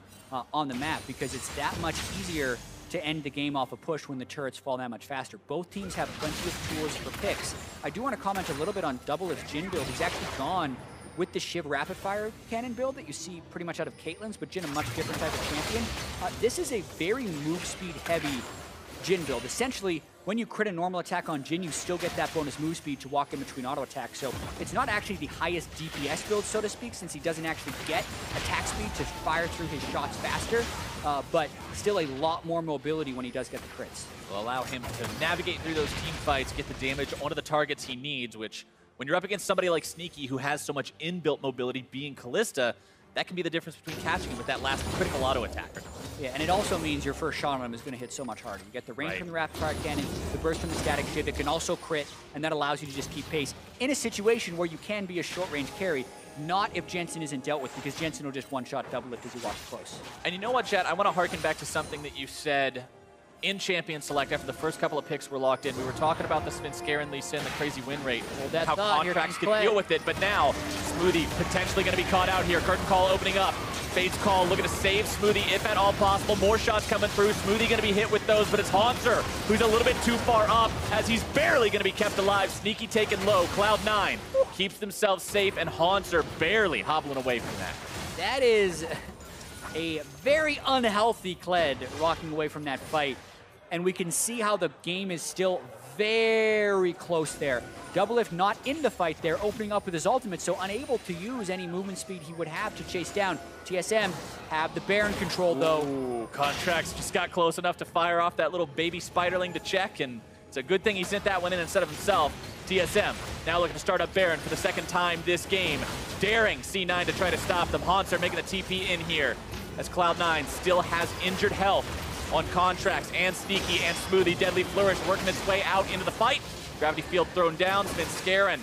on the map, because it's that much easier to end the game off a push when the turrets fall that much faster. Both teams have plenty of tools for picks. I do want to comment a little bit on Doublelift's Jhin build. He's actually gone with the Shiv rapid fire cannon build that you see pretty much out of Caitlyn's, but Jhin a much different type of champion. This is a very move speed heavy Jhin build. Essentially, when you crit a normal attack on Jhin, you still get that bonus move speed to walk in between auto attacks. So it's not actually the highest DPS build, so to speak, since he doesn't actually get attack speed to fire through his shots faster, but still a lot more mobility when he does get the crits. Will allow him to navigate through those team fights, get the damage onto the targets he needs, which when you're up against somebody like Sneaky who has so much inbuilt mobility being Kalista, that can be the difference between catching him with that last critical auto attack. Yeah, and it also means your first shot on him is going to hit so much harder. You get the range from the rapid fire cannon, the burst from the static shiv. It can also crit, and that allows you to just keep pace in a situation where you can be a short range carry. Not if Jensen isn't dealt with, because Jensen will just one-shot Doublelift as he walks close. And you know what, chat? I want to harken back to something that you said in Champion Select after the first couple of picks were locked in. We were talking about the Svenskeren, Lee Sin, the crazy win rate, how Contracts can deal with it, but now Smoothie potentially going to be caught out here. Curtain Call opening up. Fade's Call looking to save Smoothie if at all possible. More shots coming through. Smoothie going to be hit with those, but it's Haunter who's a little bit too far up as he's barely going to be kept alive. Sneaky taken low. Cloud9 keeps themselves safe, and Haunter barely hobbling away from that. That is a very unhealthy Kled walking away from that fight. And we can see how the game is still very close there. Doublelift not in the fight there, opening up with his ultimate, so unable to use any movement speed he would have to chase down. TSM have the Baron control, though. Ooh, Contracts just got close enough to fire off that little baby spiderling to check, and it's a good thing he sent that one in instead of himself. TSM now looking to start up Baron for the second time this game, daring C9 to try to stop them. Haunter making the TP in here, as Cloud9 still has injured health on Contracts and Sneaky and Smoothie. Deadly Flourish working its way out into the fight. Gravity Field thrown down. Svenskeren,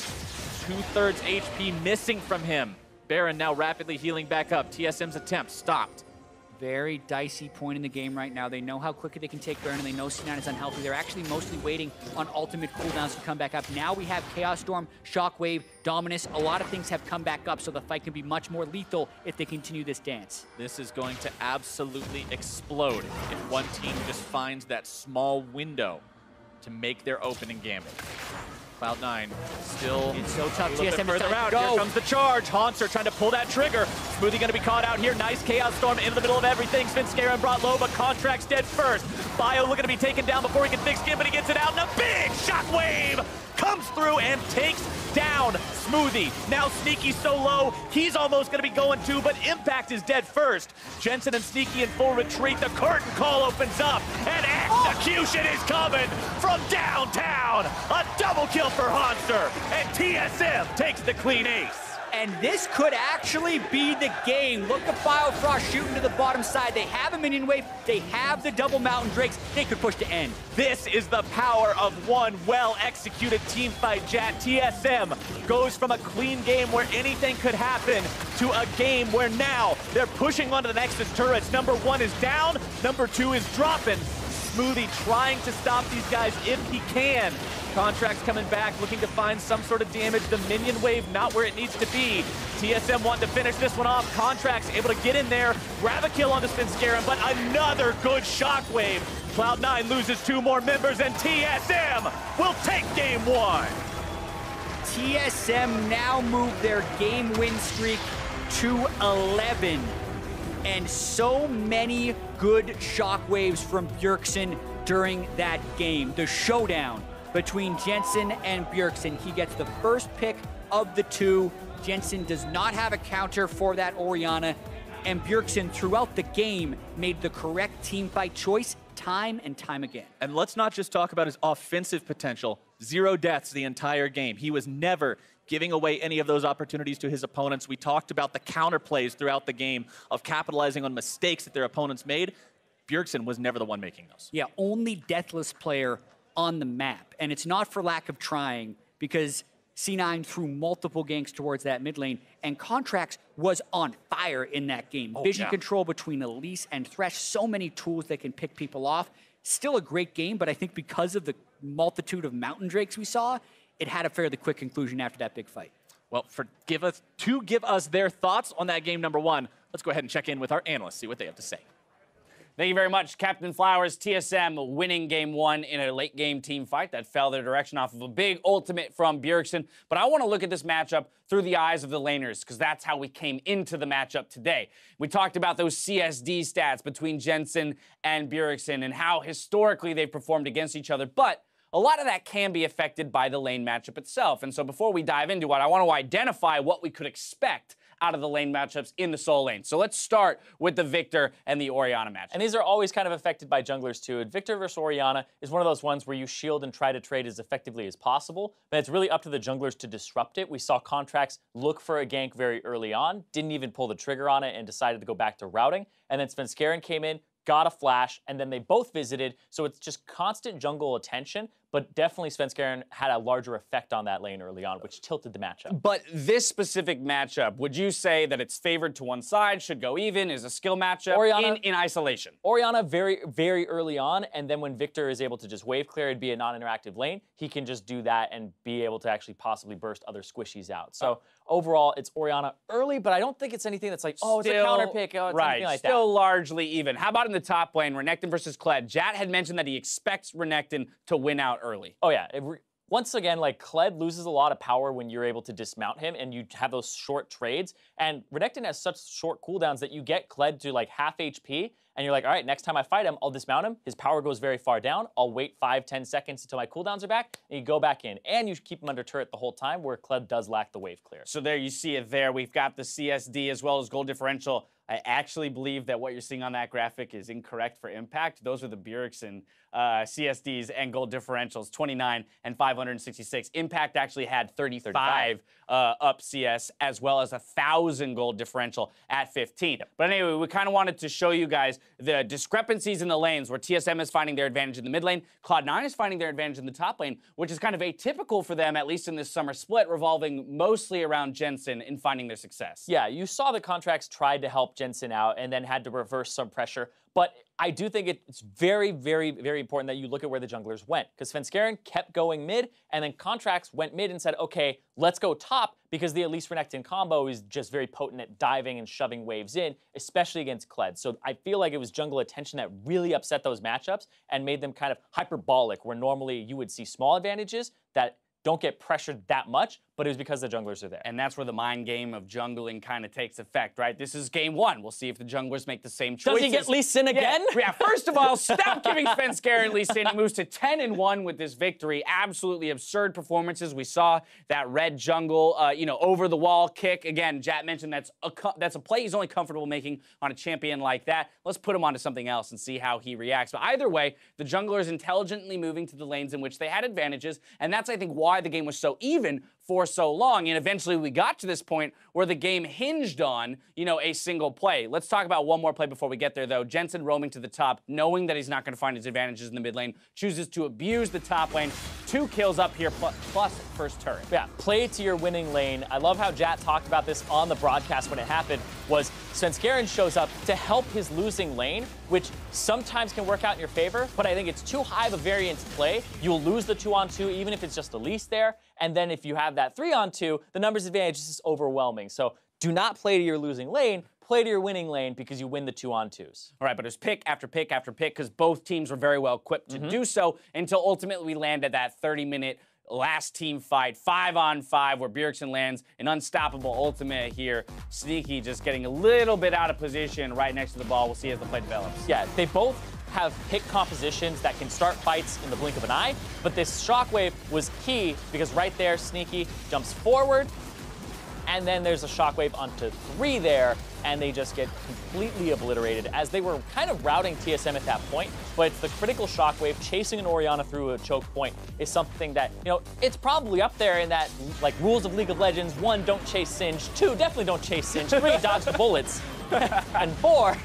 2/3 HP missing from him. Baron now rapidly healing back up. TSM's attempt stopped. Very dicey point in the game right now. They know how quickly they can take Baron, and they know C9 is unhealthy. They're actually mostly waiting on ultimate cooldowns to come back up. Now we have Chaos Storm, Shockwave, Dominus. A lot of things have come back up, so the fight can be much more lethal if they continue this dance. This is going to absolutely explode if one team just finds that small window to make their opening gambit. Cloud9 still it's so tough. a little bit TSM further out. Here comes the charge. Haunter trying to pull that trigger. Smoothie going to be caught out here. Nice Chaos Storm in the middle of everything. Svenskeren brought low, but Contracts dead first. Bio looking to be taken down before he can fix skin, but he gets it out, and a big shockwave comes through and takes down Smoothie. Now Sneaky so low, he's almost going to be going too, but Impact is dead first. Jensen and Sneaky in full retreat. The curtain call opens up, and execution is coming from downtown. A double kill for Haunter, and TSM takes the clean ace. And this could actually be the game. Look at Biofrost shooting to the bottom side. They have a minion wave. They have the double Mountain Drakes. They could push to end. This is the power of one well-executed team fight, Jat. TSM goes from a clean game where anything could happen to a game where now they're pushing onto the Nexus turrets. Number 1 is down. Number 2 is dropping. Smoothie trying to stop these guys if he can. Contracts coming back, looking to find some sort of damage. The minion wave not where it needs to be. TSM wanting to finish this one off. Contracts able to get in there, grab a kill on the Svenskeren, but another good shockwave. Cloud9 loses 2 more members, and TSM will take game 1. TSM now move their game win streak to 11. And so many good shockwaves from Bjergsen during that game. The showdown between Jensen and Bjergsen. He gets the first pick of the 2. Jensen does not have a counter for that Orianna. And Bjergsen, throughout the game, made the correct team fight choice time and time again. And let's not just talk about his offensive potential. 0 deaths the entire game. He was never giving away any of those opportunities to his opponents. We talked about the counterplays throughout the game of capitalizing on mistakes that their opponents made. Bjergsen was never the one making those. Yeah, only deathless player on the map. And it's not for lack of trying, because C9 threw multiple ganks towards that mid lane, and Contracts was on fire in that game. Vision control between Elise and Thresh, so many tools that can pick people off. Still a great game, but I think because of the multitude of Mountain Drakes we saw, it had a fairly quick conclusion after that big fight. Well, give us their thoughts on that game number 1, let's go ahead and check in with our analysts, see what they have to say. Thank you very much, Captain Flowers. TSM winning game 1 in a late game team fight that fell their direction off of a big ultimate from Bjergsen. But I want to look at this matchup through the eyes of the laners, because that's how we came into the matchup today. We talked about those CSD stats between Jensen and Bjergsen and how historically they've performed against each other. But a lot of that can be affected by the lane matchup itself. And so before we dive into it, I want to identify what we could expect out of the lane matchups in the Soul lane. So let's start with the Victor and the Orianna matchup. And these are always kind of affected by junglers too. Victor versus Orianna is one of those ones where you shield and try to trade as effectively as possible, but it's really up to the junglers to disrupt it. We saw Contracts look for a gank very early on, didn't even pull the trigger on it, and decided to go back to routing. And then Svenskeren came in, got a flash, and then they both visited. So it's just constant jungle attention, but definitely Svenskeren had a larger effect on that lane early on, which tilted the matchup. But this specific matchup, would you say that it's favored to one side, should go even, is a skill matchup Orianna, in isolation? Orianna very, very early on, and then when Victor is able to just wave clear and be a non-interactive lane, he can just do that and be able to actually possibly burst other squishies out. So overall, it's Orianna early, but I don't think it's anything that's like, oh, it's a counter pick, oh, it's anything like that. Still largely even. How about in the top lane, Renekton versus Kled? Jat had mentioned that he expects Renekton to win out early. Oh yeah, once again, like, Kled loses a lot of power when you're able to dismount him and you have those short trades. And Renekton has such short cooldowns that you get Kled to like half HP, and you're like, all right, next time I fight him, I'll dismount him. His power goes very far down. I'll wait 5-10 seconds until my cooldowns are back, and you go back in. And you keep him under turret the whole time, where Kled does lack the wave clear. So there you see it there. We've got the CSD as well as gold differential. I actually believe that what you're seeing on that graphic is incorrect for impact. Those are the Bjergsen CSDs and gold differentials, 29 and 566. Impact actually had 35 up CS, as well as 1,000 gold differential at 15. Yep. But anyway, we kind of wanted to show you guys the discrepancies in the lanes, where TSM is finding their advantage in the mid lane, Cloud9 is finding their advantage in the top lane, which is kind of atypical for them, at least in this summer split, revolving mostly around Jensen in finding their success. Yeah, you saw the Contracts tried to help Jensen out and then had to reverse some pressure. But I do think it's very, very, very important that you look at where the junglers went, because Svenskeren kept going mid, and then Contracts went mid and said, okay, let's go top, because the Elise Renekton combo is just very potent at diving and shoving waves in, especially against Kled. So I feel like it was jungle attention that really upset those matchups and made them kind of hyperbolic, where normally you would see small advantages that don't get pressured that much, but it was because the junglers are there. And that's where the mind game of jungling kind of takes effect, right? This is game 1. We'll see if the junglers make the same choices. Does he get Lee Sin again? Yeah, first of all, stop giving Svenskeren Lee Sin. He moves to 10-1 with this victory. Absolutely absurd performances. We saw that red jungle, over the wall kick. Again, Jat mentioned that's a play he's only comfortable making on a champion like that. Let's put him onto something else and see how he reacts. But either way, the junglers intelligently moving to the lanes in which they had advantages, and that's, I think, why the game was so even for so long, and eventually we got to this point where the game hinged on, a single play. Let's talk about one more play before we get there, though. Jensen roaming to the top, knowing that he's not going to find his advantages in the mid lane, chooses to abuse the top lane. 2 kills up here, plus first turret. Yeah, play to your winning lane. I love how Jat talked about this on the broadcast when it happened, was Svenskeren shows up to help his losing lane, which sometimes can work out in your favor, but I think it's too high of a variance play. You'll lose the 2-on-2, even if it's just Elise there, and then if you have that 3-on-2, the numbers advantage is just overwhelming. So do not play to your losing lane, play to your winning lane, because you win the 2-on-2s. All right, but it was pick after pick after pick, because both teams were very well equipped to do so, until ultimately we landed that 30-minute last team fight, 5-on-5, where Bjergsen lands an unstoppable ultimate here. Sneaky just getting a little bit out of position right next to the ball. We'll see as the play develops. Yeah, they both have pick compositions that can start fights in the blink of an eye, but this shockwave was key, because right there, Sneaky jumps forward, and then there's a shockwave onto 3 there, and they just get completely obliterated as they were kind of routing TSM at that point. But it's the critical shockwave chasing an Orianna through a choke point is something that, you know, it's probably up there in that, like, rules of League of Legends. 1, don't chase Singe. 2, definitely don't chase Singe. 3, dodge the bullets. And 4,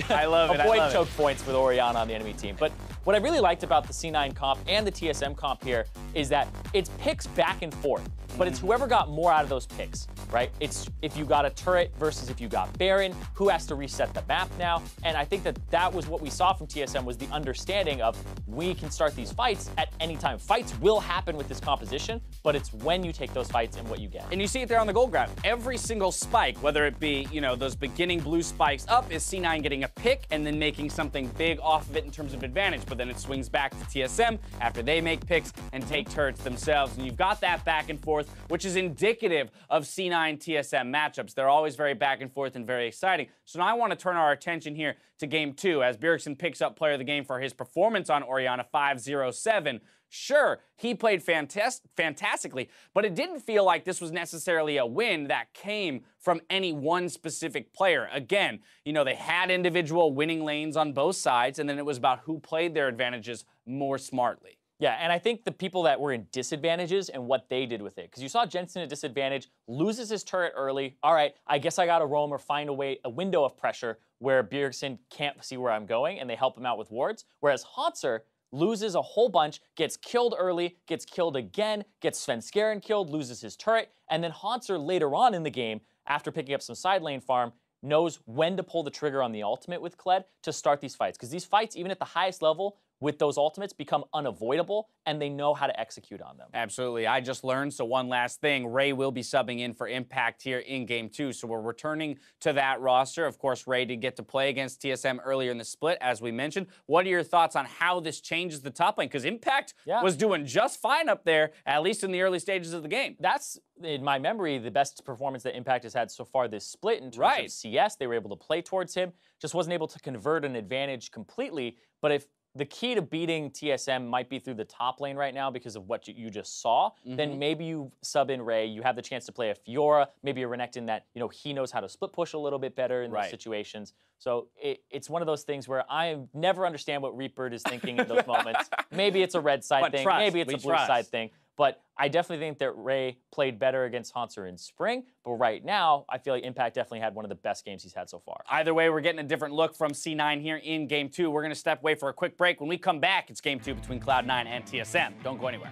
I love it. avoid choke points for the Orianna on the enemy team. But what I really liked about the C9 comp and the TSM comp here is that it's picks back and forth, but it's whoever got more out of those picks, right? It's if you got a turret versus if you got Baron, who has to reset the map now? And I think that that was what we saw from TSM, was the understanding of we can start these fights at any time. Fights will happen with this composition, but it's when you take those fights and what you get. And you see it there on the gold graph. Every single spike, whether it be, you know, those beginning blue spikes up, is C9 getting a pick and then making something big off of it in terms of advantage. But then it swings back to TSM after they make picks and take turrets themselves. And you've got that back and forth, which is indicative of C9 TSM matchups. They're always very back and forth and very exciting. So now I want to turn our attention here to game 2 as Bjergsen picks up player of the game for his performance on Orianna 5-0-7. Sure, he played fantastically, but it didn't feel like this was necessarily a win that came from any one specific player. Again, you know, they had individual winning lanes on both sides, and then it was about who played their advantages more smartly. Yeah, and I think the people that were in disadvantages and what they did with it. Because you saw Jensen at disadvantage, loses his turret early. All right, I guess I got to roam or find a window of pressure where Bjergsen can't see where I'm going, and they help him out with wards. Whereas Hauntzer loses a whole bunch, gets killed early, gets killed again, gets Svenskeren killed, loses his turret, and then Hauntzer later on in the game, after picking up some side lane farm, knows when to pull the trigger on the ultimate with Kled to start these fights. Because these fights, even at the highest level, with those ultimates become unavoidable, and they know how to execute on them. Absolutely. I just learned, so one last thing. Ray will be subbing in for Impact here in Game 2, so we're returning to that roster. Of course, Ray did get to play against TSM earlier in the split, as we mentioned. What are your thoughts on how this changes the top lane? Because Impact was doing just fine up there, at least in the early stages of the game. That's, in my memory, the best performance that Impact has had so far this split in terms of CS. They were able to play towards him, just wasn't able to convert an advantage completely. But if the key to beating TSM might be through the top lane right now because of what you just saw, then maybe you sub in Ray, you have the chance to play a Fiora, maybe a Renekton that, you know, he knows how to split push a little bit better in those situations. So it's one of those things where I never understand what Reaper is thinking in those moments. Maybe it's a red side thing, maybe it's a blue side thing. But I definitely think that Ray played better against Hauntzer in spring. But right now, I feel like Impact definitely had one of the best games he's had so far. Either way, we're getting a different look from C9 here in Game 2. We're going to step away for a quick break. When we come back, it's Game 2 between Cloud9 and TSM. Don't go anywhere.